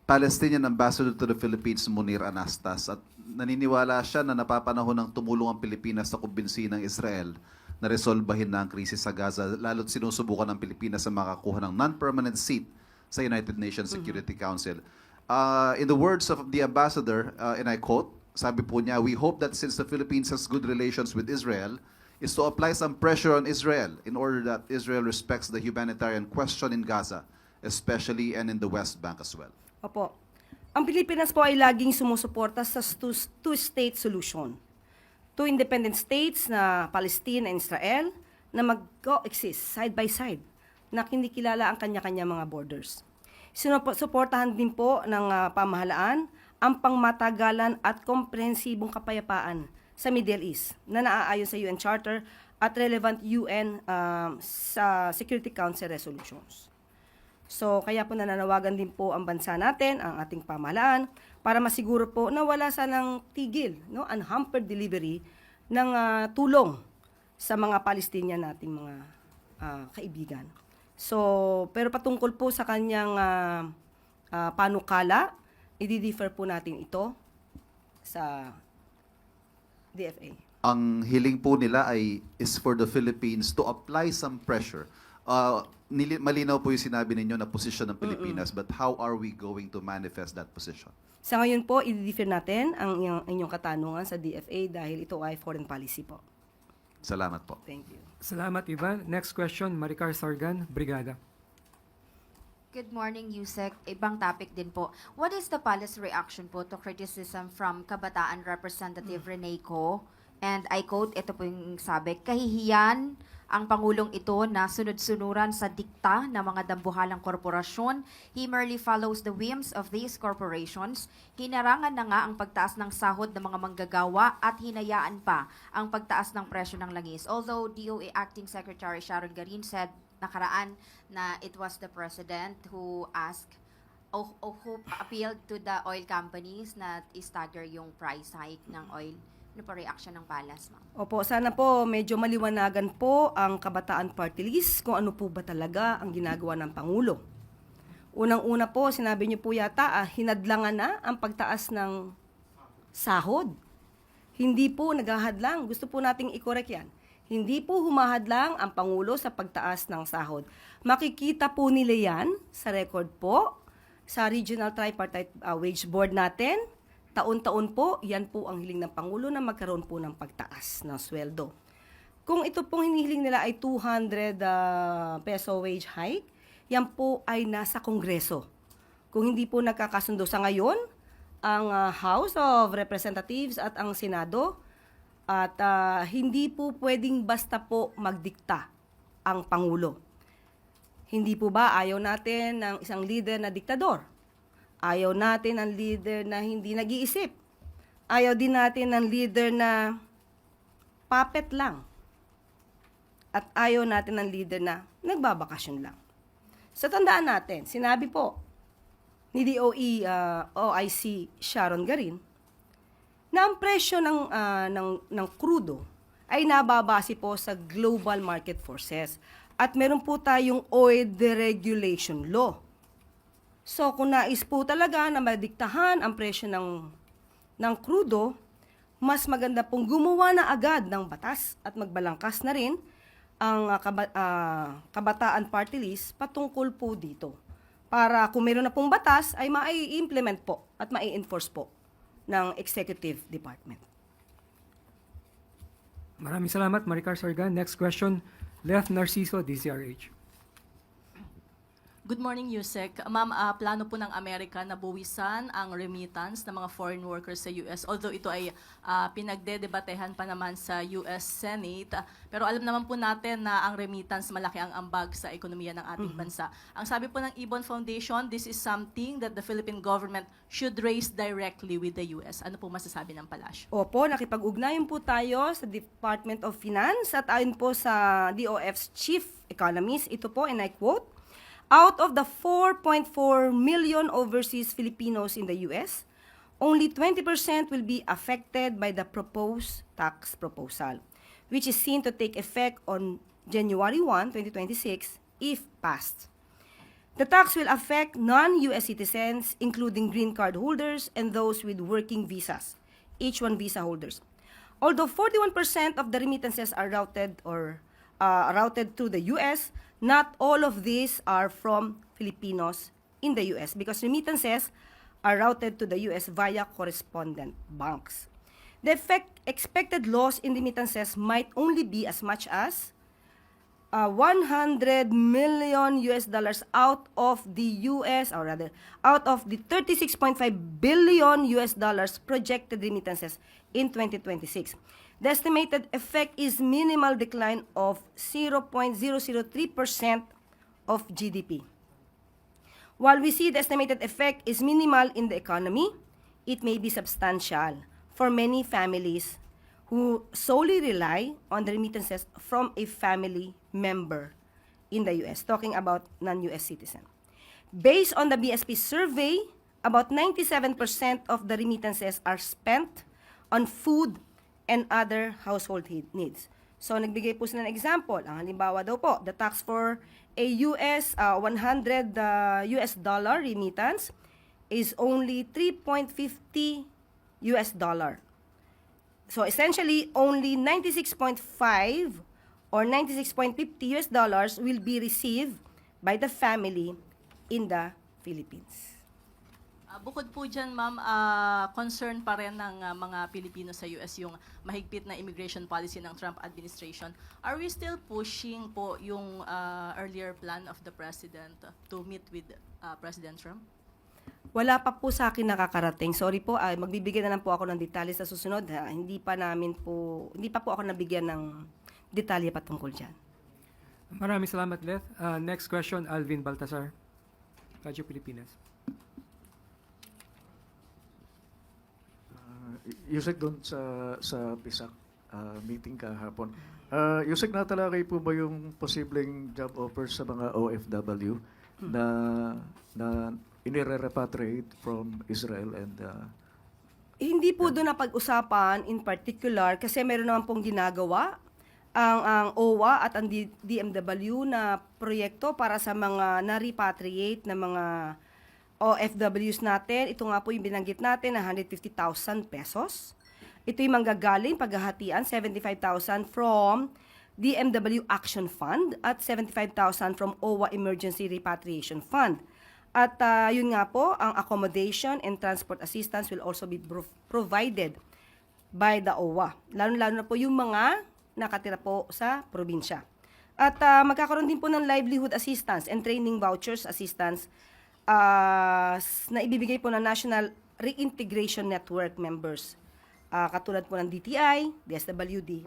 Palestinian Ambassador to the Philippines, Munir Anastas. At naniniwala siya na napapanahon ng tumulong ang Pilipinas sa kumbinsi ng Israel na resolbahin na ang krisis sa Gaza, lalo't sinusubukan ng Pilipinas sa makakuha ng non-permanent seat sa United Nations Security Council. In the words of the ambassador, and I quote, sabi po niya, we hope that since the Philippines has good relations with Israel, is to apply some pressure on Israel in order that Israel respects the humanitarian question in Gaza, especially and in the West Bank as well. Opo. Ang Pilipinas po ay laging sumusuporta sa two-state solution. Two independent states na Palestine and Israel na mag-coexist side by side na kinikilala ang kanya-kanya mga borders. Sinuportahan din po ng pamahalaan ang pangmatagalan at komprehensibong kapayapaan sa Middle East na naaayon sa UN Charter at relevant UN sa Security Council resolutions. So, kaya po nananawagan din po ang bansa natin, ang ating pamahalaan, para masiguro po na wala sanang tigil, no, unhampered delivery ng tulong sa mga Palestinian nating mga kaibigan. So, pero patungkol po sa kanyang panukala, i-differ po natin ito sa DFA. Ang hiling po nila is for the Philippines to apply some pressure. Malinaw po yung sinabi ninyo na posisyon ng Pilipinas, but how are we going to manifest that position? Sa ngayon po, i-differ natin ang inyong katanungan sa DFA dahil ito ay foreign policy po. Salamat po. Thank you. Salamat, Ivan. Next question, Maricar Sargan, Brigada. Good morning, Yusek. Ibang topic din po. What is the palace reaction po to criticism from Kabataan Representative Rene Co? And I quote, ito po yung sabi, kahihiyan ang Pangulong ito na sunod-sunuran sa dikta ng mga dambuhalang korporasyon. He merely follows the whims of these corporations. Hinarangan na nga ang pagtaas ng sahod ng mga manggagawa at hinayaan pa ang pagtaas ng presyo ng langis. Although DOE Acting Secretary Sharon Garin said nakaraan na it was the President who asked o who appealed to the oil companies na i-stagger yung price hike ng oil. Ano po reaction ng Palas, ma'am? Opo, sana po medyo maliwanagan po ang Kabataan Party List kung ano po ba talaga ang ginagawa ng Pangulo. Unang-una po, sinabi niyo po yata, hinadlangan na ang pagtaas ng sahod. Hindi po naghahadlang. Gusto po nating i-correct yan. Hindi po humahadlang ang Pangulo sa pagtaas ng sahod. Makikita po nila yan sa record po, sa Regional Tripartite Wage Board natin. Taon-taon po, yan po ang hiling ng Pangulo na magkaroon po ng pagtaas ng sweldo. Kung ito pong hinihiling nila ay 200 peso wage hike, yan po ay nasa Kongreso. Kung hindi po nagkakasundo sa ngayon, ang House of Representatives at ang Senado, at hindi po pwedeng basta po magdikta ang Pangulo. Hindi po ba ayaw natin ng isang leader na diktador? Ayaw natin ng leader na hindi nag-iisip. Ayaw din natin ng leader na puppet lang. At ayaw natin ng leader na nagbabakasyon lang. So tandaan natin, sinabi po ni DOE OIC Sharon Garin na ang presyo ng krudo ay nababase po sa global market forces. At meron po tayong oil deregulation law. So, kung nais po talaga na madiktahan ang presyo ng krudo, mas maganda pong gumawa na agad ng batas at magbalangkas na rin ang Kabataan Party List patungkol po dito. Para kung meron na pong batas, ay mai-implement po at mai-enforce po ng Executive Department. Maraming salamat, Maricar Sargan. Next question, Lef Narciso, DZRH. Good morning, Yusek. Ma'am, plano po ng Amerika na buwisan ang remittance ng mga foreign workers sa US. Although ito ay pinagdedebatehan pa naman sa US Senate. Pero alam naman po natin na ang remittance malaki ang ambag sa ekonomiya ng ating bansa. Ang sabi po ng Ibon Foundation, this is something that the Philippine government should raise directly with the US. Ano po masasabi ng palasyo? Opo, nakipag-ugnayan po tayo sa Department of Finance at ayon po sa DOF's Chief Economist, ito po, and I quote, out of the 4.4 million overseas Filipinos in the US, only 20% will be affected by the proposed tax proposal, which is seen to take effect on January 1, 2026, if passed. The tax will affect non-US citizens, including green card holders and those with working visas, H-1 visa holders. Although 41% of the remittances are routed to the US, not all of these are from Filipinos in the US because remittances are routed to the U.S. via correspondent banks. The expected loss in remittances might only be as much as $100 million out of the out of the 36.5 billion projected remittances in 2026. The estimated effect is minimal decline of 0.003% of GDP. While we see the estimated effect is minimal in the economy, it may be substantial for many families who solely rely on the remittances from a family member in the U.S., talking about non-U.S. citizen. Based on the BSP survey, about 97% of the remittances are spent on food and other household needs. So, nagbigay po sila ng example. Ang halimbawa daw po, the tax for a $100 remittance is only $3.50. So essentially, only 96.5 or $96.50 will be received by the family in the Philippines. Bukod po dyan, ma'am, concern pa rin ng mga Pilipino sa US yung mahigpit na immigration policy ng Trump administration. Are we still pushing po yung earlier plan of the President to meet with President Trump? Wala pa po sa akin nakakarating. Sorry po, magbibigay na lang po ako ng detalye sa susunod. Hindi pa po ako nabigyan ng detalye patungkol dyan. Maraming salamat, Leth. Next question, Alvin Baltasar, Radyo Pilipinas. Yusek, doon sa PISAC meeting kahapon, Yusek, natalakay po ba yung posibleng job offers sa mga OFW na inire-repatriate from Israel and Hindi po doon na pag-usapan in particular kasi meron naman pong ginagawa ang OWA at ang DMW na proyekto para sa mga na-repatriate na mga OFWs natin. Ito nga po yung binanggit natin na 150,000 pesos. Ito yung manggagaling paghahatian, 75,000 from DMW Action Fund at 75,000 from OWA Emergency Repatriation Fund. At yun nga po, ang accommodation and transport assistance will also be provided by the OWA. Lalo-lalo na po yung mga nakatira po sa probinsya. At magkakaroon din po ng livelihood assistance and training vouchers assistance na ibibigay po ng National Reintegration Network members. Katulad po ng DTI, DSWD,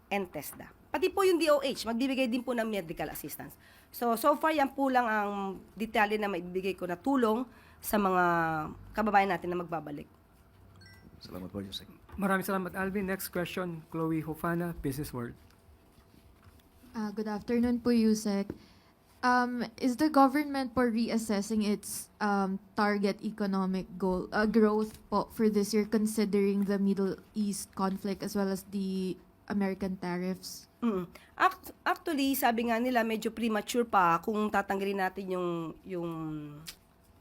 and TESDA. Pati po yung DOH, magbibigay din po ng medical assistance. So far, yan po lang ang detalye na maibibigay ko na tulong sa mga kababayan natin na magbabalik. Salamat po, Yusek. Maraming salamat, Alvin. Next question, Chloe Hofana, Business World. Good afternoon po, Yusek. Is the government po reassessing its target economic goal growth po for this year considering the Middle East conflict as well as the American tariffs? Actually, sabi nga nila medyo premature pa kung tatanggalin natin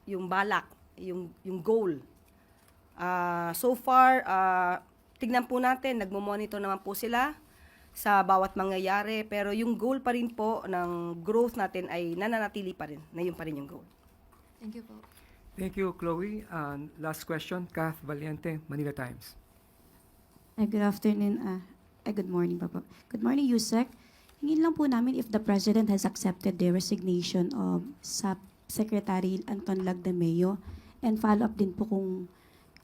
yung balak, yung goal. So far, tignan po natin, nagmo-monitor naman po sila sa bawat mangyayari, pero yung goal pa rin po ng growth natin ay nananatili pa rin, na yun pa rin yung goal. Thank you po. Thank you, Chloe. Last question, Kath Valiente, Manila Times. Good afternoon. Good morning, Papa. Good morning, Yusek. Hingin lang po namin if the President has accepted the resignation of Secretary Anton Lagdameo and follow up din po kung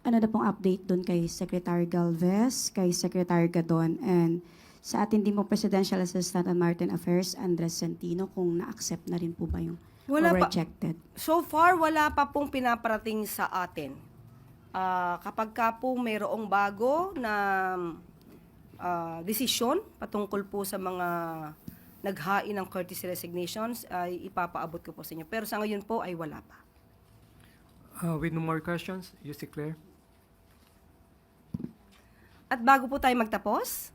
ano na pong update doon kay Secretary Galvez, kay Secretary Gadon, and sa atin din po Presidential Assistant on Maritime Affairs, Andres Centino, kung na-accept na rin po ba yung or rejected? So far, wala pa pong pinaparating sa atin. Kapag ka po mayroong bago na desisyon patungkol po sa mga naghain ng courtesy resignations, ay ipapaabot ko po sa inyo. Pero sa ngayon po ay wala pa. With no more questions, Yusek Claire. At bago po tayo magtapos,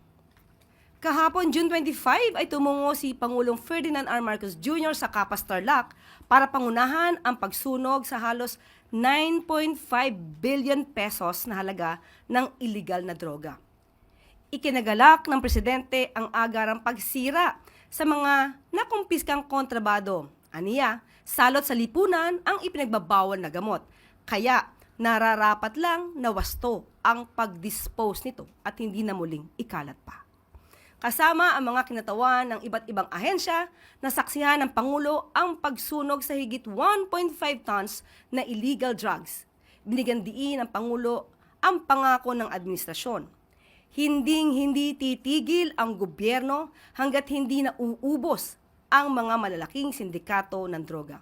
kahapon, June 25, ay tumungo si Pangulong Ferdinand R. Marcos Jr. sa Capas Tarlac para pangunahan ang pagsunog sa halos 9.5 billion pesos na halaga ng illegal na droga. Ikinagalak ng presidente ang agarang pagsira sa mga nakumpiskang kontrabado. Aniya, salot sa lipunan ang ipinagbabawal na gamot. Kaya, Nararapat lang na wasto ang pag-dispose nito at hindi na muling ikalat pa. Kasama ang mga kinatawan ng iba't ibang ahensya na saksihan ng Pangulo ang pagsunog sa higit 1.5 tons na illegal drugs. Binigyan diin ng Pangulo ang pangako ng administrasyon. Hindi titigil ang gobyerno hanggat hindi na uubos ang mga malalaking sindikato ng droga.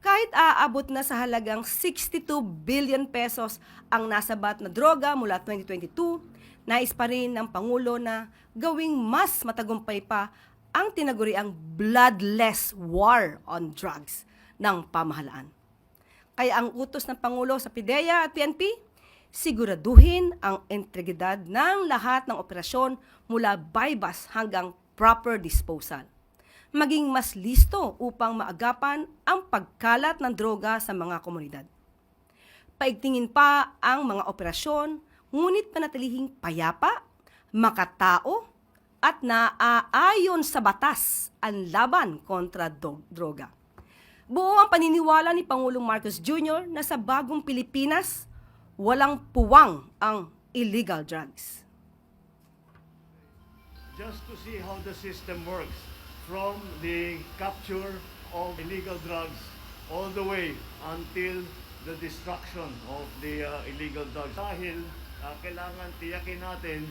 Kahit aabot na sa halagang 62 billion pesos ang nasabat na droga mula 2022, nais pa rin ng Pangulo na gawing mas matagumpay pa ang tinaguriang bloodless war on drugs ng pamahalaan. Kaya ang utos ng Pangulo sa PIDEA at PNP, siguraduhin ang integridad ng lahat ng operasyon mula bypass hanggang proper disposal. Maging mas listo upang maagapan ang pagkalat ng droga sa mga komunidad. Paigtingin pa ang mga operasyon, ngunit panatilihing payapa, makatao, at naaayon sa batas ang laban kontra droga. Buo ang paniniwala ni Pangulong Marcos Jr. na sa bagong Pilipinas, walang puwang ang illegal drugs. Just to see how the system works, from the capture of illegal drugs all the way until the destruction of the illegal drugs. Dahil kailangan tiyakin natin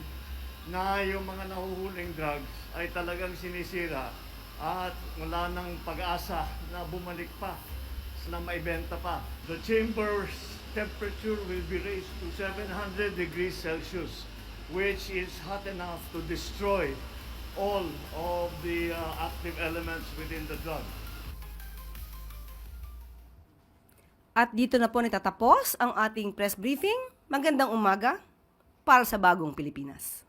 na yung mga nahuhuling drugs ay talagang sinisira at wala nang pag-asa na bumalik pa, na maibenta pa. The chamber's temperature will be raised to 700 degrees Celsius, which is hot enough to destroy all of the active elements within the drug. At dito na po natatapos ang ating press briefing. Magandang umaga para sa bagong Pilipinas.